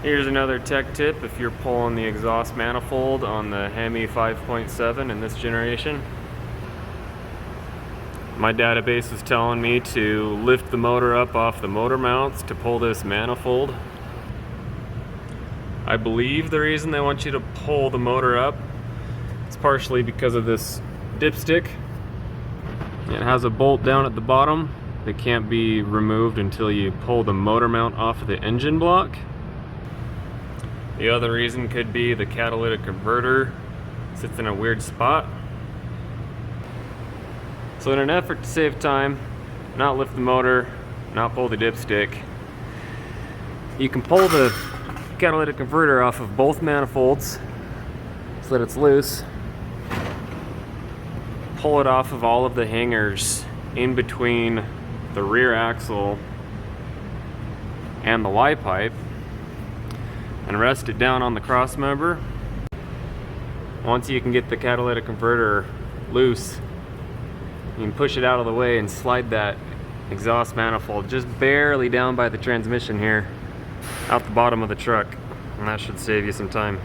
Here's another tech tip if you're pulling the exhaust manifold on the Hemi 5.7 in this generation. My database is telling me to lift the motor up off the motor mounts to pull this manifold. I believe the reason they want you to pull the motor up is partially because of this dipstick. It has a bolt down at the bottom that can't be removed until you pull the motor mount off of the engine block. The other reason could be the catalytic converter sits in a weird spot. So in an effort to save time, not lift the motor, not pull the dipstick, you can pull the catalytic converter off of both manifolds so that it's loose. Pull it off of all of the hangers in between the rear axle and the Y pipe, and rest it down on the cross member. Once you can get the catalytic converter loose, you can push it out of the way and slide that exhaust manifold just barely down by the transmission here, out the bottom of the truck, and that should save you some time.